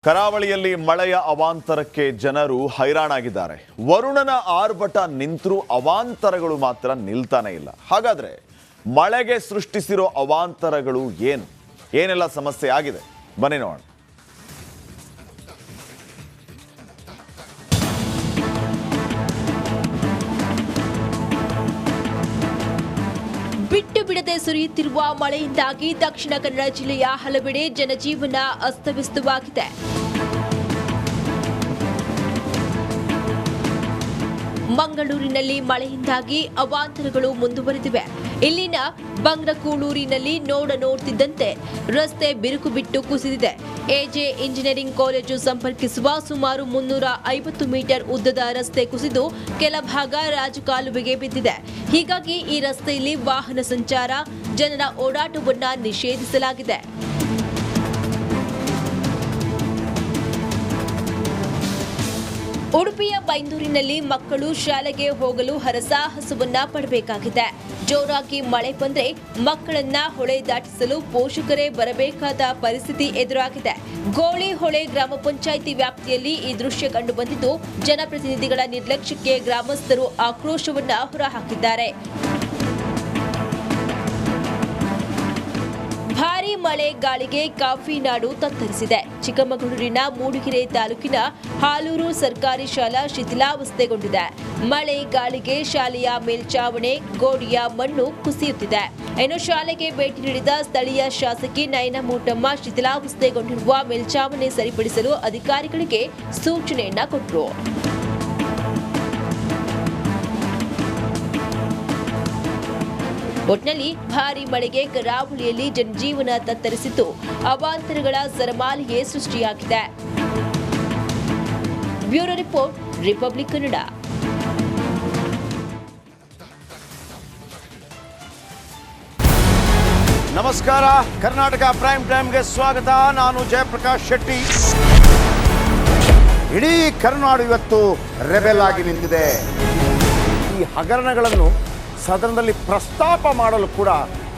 ಕರಾವಳಿಯಲ್ಲಿ ಮಳೆಯ ಅವಾಂತರಕ್ಕೆ ಜನರು ಹೈರಾಣಾಗಿದ್ದಾರೆ. ವರುಣನ ಆರ್ಭಟ ನಿಂತರೂ ಅವಾಂತರಗಳು ಮಾತ್ರ ನಿಲ್ತಾನೆ ಇಲ್ಲ. ಹಾಗಾದ್ರೆ ಮಳೆಗೆ ಸೃಷ್ಟಿಸಿರೋ ಅವಾಂತರಗಳು ಏನೆಲ್ಲ ಸಮಸ್ಯೆ ಆಗಿದೆ ಬನ್ನಿ ನೋಡೋಣ. ಬಿಟ್ಟು ಬಿಡದೆ ಸುರಿಯುತ್ತಿರುವ ಮಳೆಯಿಂದಾಗಿ ದಕ್ಷಿಣ ಕನ್ನಡ ಜಿಲ್ಲೆಯ ಹಲವೆಡೆ ಜನಜೀವನ ಅಸ್ತವ್ಯಸ್ತವಾಗಿದೆ. ಮಂಗಳೂರಿನಲ್ಲಿ ಮಳೆಯಿಂದಾಗಿ ಅವಾಂತರಗಳು ಮುಂದುವರೆದಿವೆ. ಇಲ್ಲಿನ ಬಂಗ್ರಕೂಳೂರಿನಲ್ಲಿ ನೋಡ್ತಿದ್ದಂತೆ ರಸ್ತೆ ಬಿರುಕು ಬಿಟ್ಟು ಕುಸಿದಿದೆ. ಎಜೆ ಇಂಜಿನಿಯರಿಂಗ್ ಕಾಲೇಜು ಸಂಪರ್ಕಿಸುವ ಸುಮಾರು 350 ಮೀಟರ್ ಉದ್ದದ ರಸ್ತೆ ಕುಸಿದು ಕೆಲ ಭಾಗ ರಾಜಕಾಲುವೆಗೆ ಬಿದ್ದಿದೆ. ಹೀಗಾಗಿ ಈ ರಸ್ತೆಯಲ್ಲಿ ವಾಹನ ಸಂಚಾರ, ಜನರ ಓಡಾಟವನ್ನ ನಿಷೇಧಿಸಲಾಗಿದೆ. ಉಡುಪಿಯ ಬೈಂದೂರಿನಲ್ಲಿ ಮಕ್ಕಳು ಶಾಲೆಗೆ ಹೋಗಲು ಹರಸಾಹಸವನ್ನ ಪಡಬೇಕಾಗಿದೆ. ಜೋರಾಗಿ ಮಳೆ ಬಂದ್ರೆ ಮಕ್ಕಳನ್ನ ಹೊಳೆ ದಾಟಿಸಲು ಪೋಷಕರೇ ಬರಬೇಕಾದ ಪರಿಸ್ಥಿತಿ ಎದುರಾಗಿದೆ. ಗೋಳಿ ಹೊಳೆ ಗ್ರಾಮ ಪಂಚಾಯಿತಿ ವ್ಯಾಪ್ತಿಯಲ್ಲಿ ಈ ದೃಶ್ಯ ಕಂಡು ಬಂದಿದ್ದು, ಜನಪ್ರತಿನಿಧಿಗಳ ನಿರ್ಲಕ್ಷ್ಯಕ್ಕೆ ಗ್ರಾಮಸ್ಥರು ಆಕ್ರೋಶವನ್ನ ಹೊರಹಾಕಿದ್ದಾರೆ. ಭಾರೀ ಮಳೆ ಗಾಳಿಗೆ ಕಾಫಿ ನಾಡು ತತ್ತರಿಸಿದೆ. ಚಿಕ್ಕಮಗಳೂರಿನ ಮೂಡಿಗೆರೆ ತಾಲೂಕಿನ ಹಾಲೂರು ಸರ್ಕಾರಿ ಶಾಲಾ ಶಿಥಿಲಾವಸ್ಥೆಗೊಂಡಿದೆ. ಮಳೆ ಗಾಳಿಗೆ ಶಾಲೆಯ ಮೇಲ್ಚಾವಣೆ, ಗೋಡೆಯ ಮಣ್ಣು ಕುಸಿಯುತ್ತಿದೆ. ಇನ್ನು ಶಾಲೆಗೆ ಭೇಟಿ ನೀಡಿದ ಸ್ಥಳೀಯ ಶಾಸಕಿ ನಯನ ಮೂಟಮ್ಮ ಶಿಥಿಲಾವಸ್ಥೆಗೊಂಡಿರುವ ಮೇಲ್ಚಾವಣೆ ಸರಿಪಡಿಸಲು ಅಧಿಕಾರಿಗಳಿಗೆ ಸೂಚನೆಯನ್ನ ಕೊಟ್ಟರು. ಒಟ್ನಲ್ಲಿ ಭಾರೀ ಮಳೆಗೆ ಕರಾವಳಿಯಲ್ಲಿ ಜನಜೀವನ ತತ್ತರಿಸಿದ್ದು, ಅವಾಂತರಗಳ ಸರಮಾಲೆಯೇ ಸೃಷ್ಟಿಯಾಗಿದೆ. Bureau report, republic Kannada. ನಮಸ್ಕಾರ, ಕರ್ನಾಟಕ ಪ್ರೈಮ್ ಟೈಮ್ಗೆ ಸ್ವಾಗತ. ನಾನು ಜಯಪ್ರಕಾಶ್ ಶೆಟ್ಟಿ. ಇಡೀ ಕರ್ನಾಡು ಇವತ್ತು ರೆಬೆಲ್ ಆಗಿ ನಿಂತಿದೆ. ಈ ಹಗರಣಗಳನ್ನು ಸದನದಲ್ಲಿ ಪ್ರಸ್ತಾಪ ಮಾಡಲು ಕೂಡ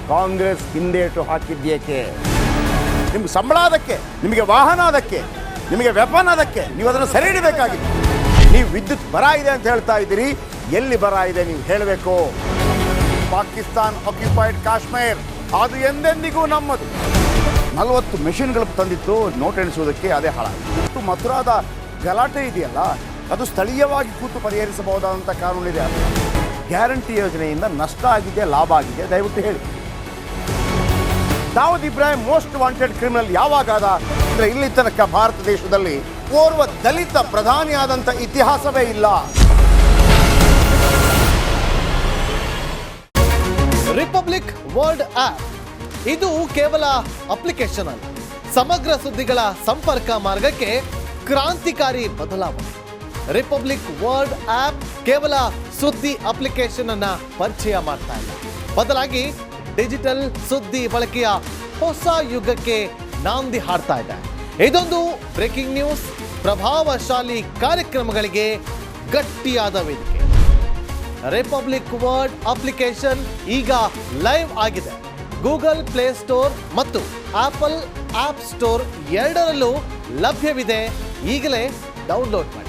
ಕಾಂಗ್ರೆಸ್ ಹಿಂದೇಟು ಹಾಕಿದ್ದೇಕೆ? ನಿಮ್ಗೆ ಸಂಬಳ ಅದಕ್ಕೆ, ನಿಮಗೆ ವಾಹನ ಅದಕ್ಕೆ, ನಿಮಗೆ ವೆಪನ್ ಅದಕ್ಕೆ, ನೀವು ಅದನ್ನು ಸೆರೆ ಹಿಡಬೇಕಾಗಿತ್ತು. ನೀವು ವಿದ್ಯುತ್ ಬರ ಇದೆ ಅಂತ ಹೇಳ್ತಾ ಇದ್ದೀರಿ, ಎಲ್ಲಿ ಬರ ಇದೆ ನೀವು ಹೇಳಬೇಕು. ಪಾಕಿಸ್ತಾನ್ ಆಕ್ಯುಪೈಡ್ ಕಾಶ್ಮೀರ್ ಅದು ಎಂದೆಂದಿಗೂ ನಮ್ಮದು. 40 ಮೆಷಿನ್ಗಳು ತಂದಿತ್ತು ನೋಟ್ ಎಣಿಸುವುದಕ್ಕೆ, ಅದೇ ಹಾಳಾಗಿದೆ. ಮಥುರಾದ ಗಲಾಟೆ ಇದೆಯಲ್ಲ, ಅದು ಸ್ಥಳೀಯವಾಗಿ ಕೂತು ಪರಿಹರಿಸಬಹುದಾದಂಥ ಕಾನೂನಿದೆ. ಗ್ಯಾರಂಟಿ ಯೋಜನೆಯಿಂದ ನಷ್ಟ ಆಗಿದೆ, ಲಾಭ ಆಗಿದೆ, ದಯವಿಟ್ಟು ಹೇಳಿ. Dawood Ibrahim most wanted criminal ಯಾವಾಗಾದ ಅಂದರೆ ಇಲ್ಲಿ ತನಕ ಭಾರತ ದೇಶದಲ್ಲಿ ಓರ್ವ ದಲಿತ ಪ್ರಧಾನಿಯಾದಂಥ ಇತಿಹಾಸವೇ ಇಲ್ಲ. ರಿಪಬ್ಲಿಕ್ ವರ್ಲ್ಡ್ ಆಪ್ ಇದು ಕೇವಲ ಅಪ್ಲಿಕೇಶನ್ ಅಲ್ಲ, ಸಮಗ್ರ ಸುದ್ದಿಗಳ ಸಂಪರ್ಕ ಮಾರ್ಗಕ್ಕೆ ಕ್ರಾಂತಿಕಾರಿ ಬದಲಾವಣೆ. ರಿಪಬ್ಲಿಕ್ ವರ್ಲ್ಡ್ ಆಪ್ ಕೇವಲ ಸುದ್ದಿ ಅಪ್ಲಿಕೇಶನ್ ಅನ್ನ ಪರಿಚಯ ಮಾಡ್ತಾ ಇಲ್ಲ, ಬದಲಾಗಿ ಡಿಜಿಟಲ್ ಸುದ್ದಿ ಬಳಕೆಯ ಹೊಸ ಯುಗಕ್ಕೆ ನಾಂದಿ ಹಾಡ್ತಾ ಇದೆ. ಇದೊಂದು ಬ್ರೇಕಿಂಗ್ ನ್ಯೂಸ್, ಪ್ರಭಾವಶಾಲಿ ಕಾರ್ಯಕ್ರಮಗಳಿಗೆ ಗಟ್ಟಿಯಾದ ವೇದಿಕೆ. ರಿಪಬ್ಲಿಕ್ ವರ್ಲ್ಡ್ ಅಪ್ಲಿಕೇಶನ್ ಈಗ ಲೈವ್ ಆಗಿದೆ. ಗೂಗಲ್ ಪ್ಲೇ ಸ್ಟೋರ್ ಮತ್ತು ಆಪಲ್ ಆಪ್ ಸ್ಟೋರ್ ಎರಡರಲ್ಲೂ ಲಭ್ಯವಿದೆ. ಈಗಲೇ ಡೌನ್ಲೋಡ್ ಮಾಡಿ.